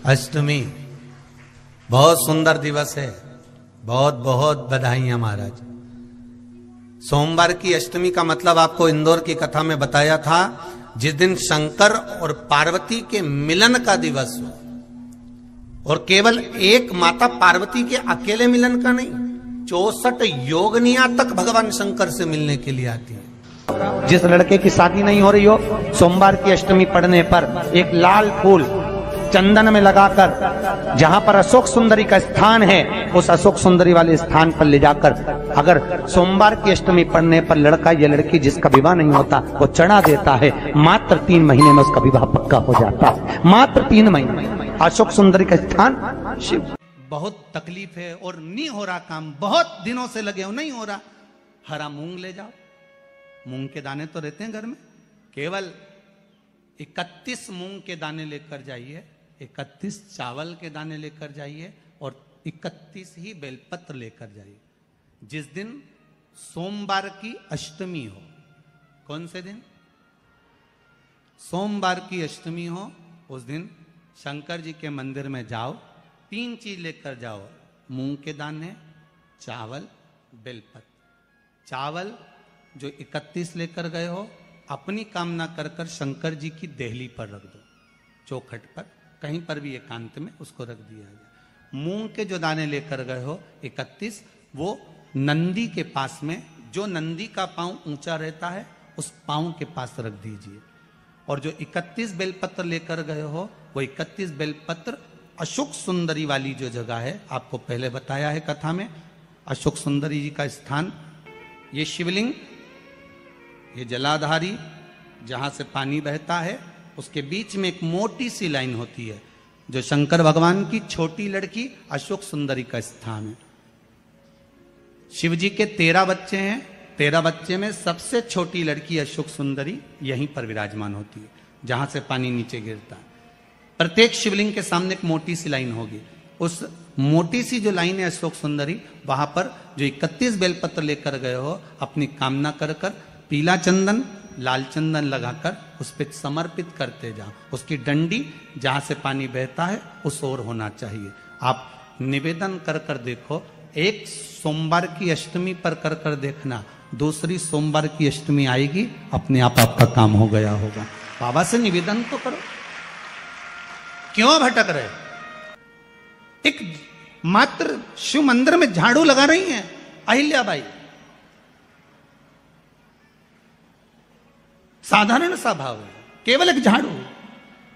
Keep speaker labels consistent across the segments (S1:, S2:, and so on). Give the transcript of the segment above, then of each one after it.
S1: अष्टमी बहुत सुंदर दिवस है। बहुत बहुत बधाइयां महाराज। सोमवार की अष्टमी का मतलब आपको इंदौर की कथा में बताया था, जिस दिन शंकर और पार्वती के मिलन का दिवस हो, और केवल एक माता पार्वती के अकेले मिलन का नहीं, 64 योगनिया तक भगवान शंकर से मिलने के लिए आती है।
S2: जिस लड़के की शादी नहीं हो रही हो, सोमवार की अष्टमी पड़ने पर एक लाल फूल चंदन में लगाकर, जहां पर अशोक सुंदरी का स्थान है, उस अशोक सुंदरी वाले स्थान पर ले जाकर, अगर सोमवार की अष्टमी पड़ने पर लड़का या लड़की जिसका विवाह नहीं होता वो चढ़ा देता है, मात्र 3 महीने में उसका विवाह पक्का हो जाता है। मात्र 3 महीने। अशोक सुंदरी का स्थान शिव।
S1: बहुत तकलीफ है और नहीं हो रहा काम, बहुत दिनों से लगे हो, नहीं हो रहा। हरा मूंग ले जाओ। मूंग के दाने तो रहते हैं घर में, केवल 31 मूंग के दाने लेकर जाइए, 31 चावल के दाने लेकर जाइए और 31 ही बेलपत्र लेकर जाइए। जिस दिन सोमवार की अष्टमी हो, कौन से दिन? सोमवार की अष्टमी हो, उस दिन शंकर जी के मंदिर में जाओ, 3 चीज लेकर जाओ, मूंग के दाने, चावल, बेलपत्र। चावल जो 31 लेकर गए हो, अपनी कामना कर कर शंकर जी की देहली पर रख दो, चौखट पर, कहीं पर भी एकांत में उसको रख दिया जाए। मूंग के जो दाने लेकर गए हो 31, वो नंदी के पास में, जो नंदी का पांव ऊंचा रहता है उस पांव के पास रख दीजिए। और जो 31 बेलपत्र लेकर गए हो, वो 31 बेलपत्र अशोक सुंदरी वाली जो जगह है, आपको पहले बताया है कथा में, अशोक सुंदरी जी का स्थान, ये शिवलिंग, ये जलाधारी जहां से पानी बहता है, उसके बीच में एक मोटी सी लाइन होती है, जो शंकर भगवान की छोटी लड़की अशोक सुंदरी का स्थान है। शिव जी के 13 बच्चे हैं, 13 बच्चे में सबसे छोटी लड़की अशोक सुंदरी यहीं पर विराजमान होती है, जहां से पानी नीचे गिरता है। प्रत्येक शिवलिंग के सामने एक मोटी सी लाइन होगी, उस मोटी सी जो लाइन है अशोक सुंदरी, वहां पर जो 31 बेलपत्र लेकर गए हो, अपनी कामना कर कर पीला चंदन, लाल चंदन लगाकर उस पर समर्पित करते जाओ। उसकी डंडी जहां से पानी बहता है उस ओर होना चाहिए। आप निवेदन कर कर देखो, एक सोमवार की अष्टमी पर कर कर देखना, दूसरी सोमवार की अष्टमी आएगी, अपने आप आपका काम हो गया होगा। बाबा से निवेदन तो करो, क्यों भटक रहे? एक मात्र शिव मंदिर में झाड़ू लगा रही हैं अहिल्याबाई, साधारण सा भाव है, केवल एक झाड़ू।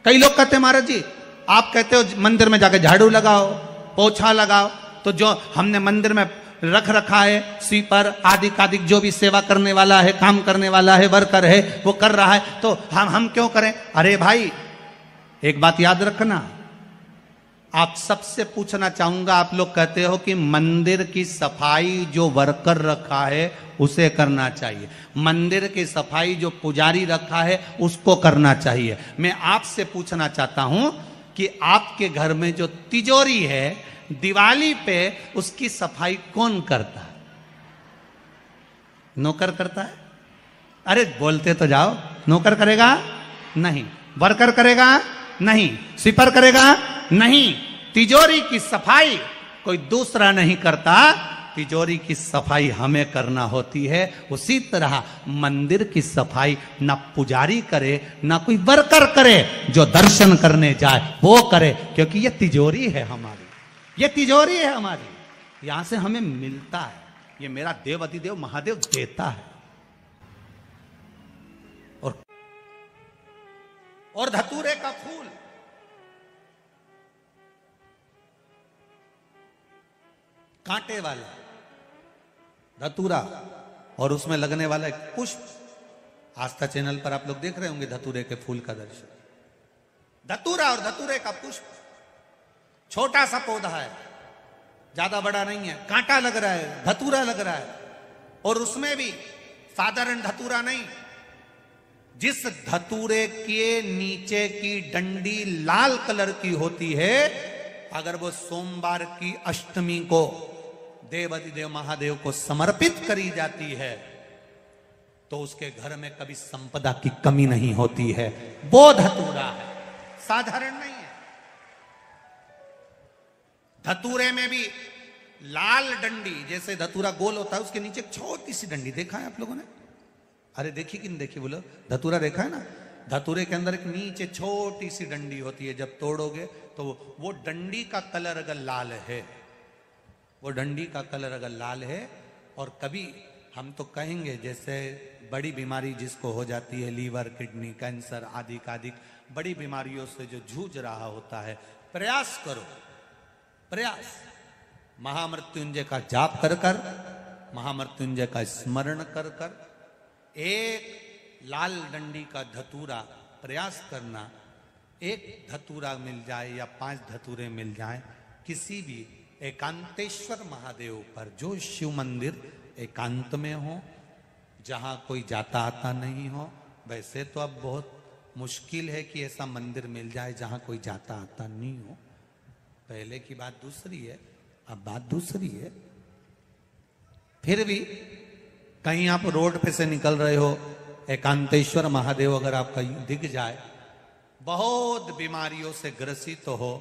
S1: कई लोग कहते हैं महाराज जी, आप कहते हो मंदिर में जाकर झाड़ू लगाओ, पोछा लगाओ, तो जो हमने मंदिर में रख रखा है स्वीपर आदि कादिक, जो भी सेवा करने वाला है, काम करने वाला है, वर्कर है, वो कर रहा है, तो हम क्यों करें? अरे भाई, एक बात याद रखना, आप सबसे पूछना चाहूंगा, आप लोग कहते हो कि मंदिर की सफाई जो वर्कर रखा है उसे करना चाहिए, मंदिर की सफाई जो पुजारी रखा है उसको करना चाहिए। मैं आपसे पूछना चाहता हूं कि आपके घर में जो तिजोरी है, दिवाली पे उसकी सफाई कौन करता है? नौकर करता है? अरे बोलते तो जाओ। नौकर करेगा? नहीं। वर्कर करेगा? नहीं। स्वीपर करेगा? नहीं। तिजोरी की सफाई कोई दूसरा नहीं करता, तिजोरी की सफाई हमें करना होती है। उसी तरह मंदिर की सफाई ना पुजारी करे, ना कोई वर्कर करे, जो दर्शन करने जाए वो करे, क्योंकि ये तिजोरी है हमारी, ये तिजोरी है हमारी, यहां से हमें मिलता है, ये मेरा देव अधिदेव महादेव देता है। और धतूरे का फूल, कांटे वाला धतूरा, और उसमें लगने वाला एक पुष्प, आस्था चैनल पर आप लोग देख रहे होंगे धतूरे के फूल का दर्शन। धतूरा और धतूरे का पुष्प, छोटा सा पौधा है, ज्यादा बड़ा नहीं है, कांटा लग रहा है, धतूरा लग रहा है, और उसमें भी साधारण धतूरा नहीं, जिस धतूरे के नीचे की डंडी लाल कलर की होती है, अगर वो सोमवार की अष्टमी को देव अधिदेव महादेव को समर्पित करी जाती है, तो उसके घर में कभी संपदा की कमी नहीं होती है। वो धतूरा है, साधारण नहीं है। धतूरे में भी लाल डंडी, जैसे धतूरा गोल होता है उसके नीचे एक छोटी सी डंडी, देखा है आप लोगों ने? अरे देखी कि नहीं देखी बोलो? धतूरा देखा है ना? धतूरे के अंदर एक नीचे छोटी सी डंडी होती है, जब तोड़ोगे तो वो डंडी का कलर अगर लाल है, वो डंडी का कलर अगर लाल है, और कभी हम तो कहेंगे जैसे बड़ी बीमारी जिसको हो जाती है, लीवर, किडनी, कैंसर आदि आदि बड़ी बीमारियों से जो जूझ रहा होता है, प्रयास करो, प्रयास महामृत्युंजय का जाप कर कर, महामृत्युंजय का स्मरण कर कर, एक लाल डंडी का धतूरा प्रयास करना, एक धतूरा मिल जाए या 5 धतूरे मिल जाए किसी भी एकांतेश्वर महादेव पर, जो शिव मंदिर एकांत में हो, जहां कोई जाता आता नहीं हो। वैसे तो अब बहुत मुश्किल है कि ऐसा मंदिर मिल जाए जहां कोई जाता आता नहीं हो, पहले की बात दूसरी है, अब बात दूसरी है। फिर भी कहीं आप रोड पे से निकल रहे हो, एकांतेश्वर महादेव अगर आपका दिख जाए, बहुत बीमारियों से ग्रसित हो,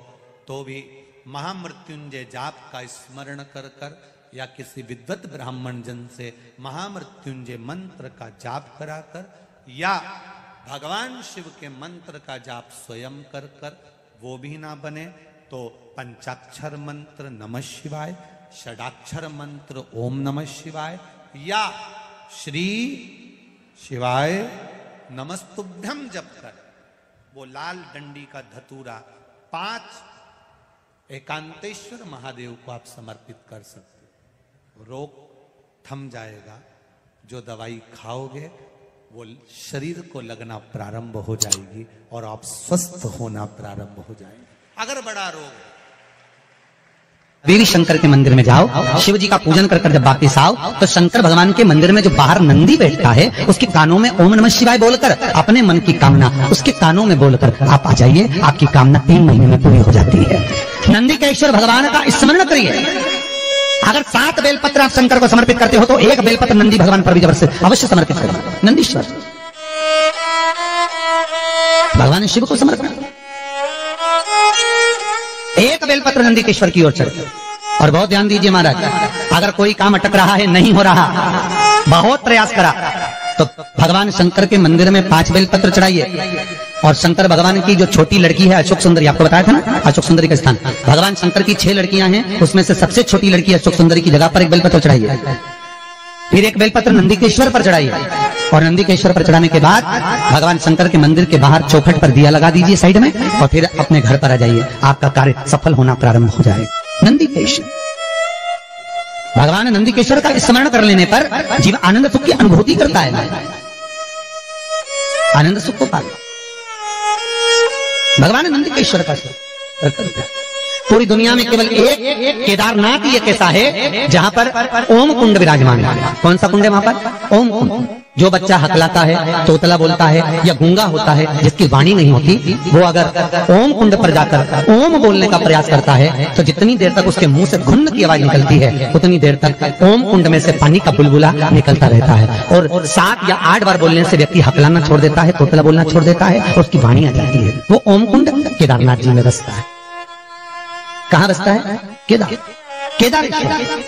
S1: तो भी महामृत्युंजय जाप का स्मरण कर कर या किसी विद्वत ब्राह्मण जन से महामृत्युंजय मंत्र का जाप कराकर, या भगवान शिव के मंत्र का जाप स्वयं कर कर, वो भी ना बने तो पंचाक्षर मंत्र नमः शिवाय, षडाक्षर मंत्र ओम नमः शिवाय, या श्री शिवाय नमस्तुभ्यम जप कर वो लाल डंडी का धतूरा 5 एकांतेश्वर महादेव को आप समर्पित कर सकते। रोग थम जाएगा, जो दवाई खाओगे वो शरीर को लगना प्रारंभ हो जाएगी और आप स्वस्थ होना प्रारंभ हो जाएंगे। अगर बड़ा रोग,
S3: देवी शंकर के मंदिर में जाओ, शिव जी का पूजन कर कर जब वापिस आओ, तो शंकर भगवान के मंदिर में जो बाहर नंदी बैठता है, उसके कानों में ओम नमः शिवाय बोलकर अपने मन की कामना उसके कानों में बोलकर आप आ जाइए, आपकी कामना 3 महीने में पूरी हो जाती है। नंदी के ईश्वर भगवान का स्मरण करिए। अगर 7 बेलपत्र आप शंकर को समर्पित करते हो तो 1 बेलपत्र नंदी भगवान पर भी जबरदस्त अवश्य समर्पित करें। नंदीश्वर भगवान शिव को समर्पित, 1 बेलपत्र नंदी के ईश्वर की ओर चढ़े। और बहुत ध्यान दीजिए महाराज, अगर कोई काम अटक रहा है, नहीं हो रहा, बहुत प्रयास करा, तो भगवान शंकर के मंदिर में 5 बेलपत्र चढ़ाइए। और शंकर भगवान की जो छोटी लड़की है अशोक सुंदरी, आपको बताया था ना अशोक सुंदरी का स्थान, भगवान शंकर की 6 लड़कियां हैं, उसमें से सबसे छोटी लड़की अशोक सुंदरी की जगह पर 1 बेलपत्र चढ़ाइए। फिर 1 बेलपत्र नंदीकेश्वर पर चढ़ाइए, और नंदीकेश्वर पर चढ़ाने के बाद भगवान शंकर के मंदिर के बाहर चौखट पर दिया लगा दीजिए साइड में, और फिर अपने घर पर आ जाइए, आपका कार्य सफल होना प्रारंभ हो जाएगा। नंदीकेश्वर भगवान नंदीकेश्वर का स्मरण कर लेने पर जीव आनंद सुख की अनुभूति करता है, आनंद सुख को पाता। भगवान नंदीकेश्वर का पूरी दुनिया में केवल एक केदारनाथ ही एक ऐसा है जहां पर ओम कुंड विराजमान है। कौन सा कुंड है वहां पर? ओम कुंड। जो बच्चा हकलाता है, तोतला बोलता है या गूंगा होता है, जिसकी वाणी नहीं होती, वो अगर ओम कुंड पर जाकर ओम बोलने का प्रयास करता है तो जितनी देर तक उसके मुंह से घुन्न की आवाज निकलती है, उतनी देर तक ओम कुंड में से पानी का बुलबुला निकलता रहता है। और 7 या 8 बार बोलने से व्यक्ति हकलाना छोड़ देता है, तोतला बोलना छोड़ देता है, उसकी वाणी आ जाती है। वो ओम कुंड केदारनाथ जी में बसता है। कहां बसता है? केदार, केदारेश्वर।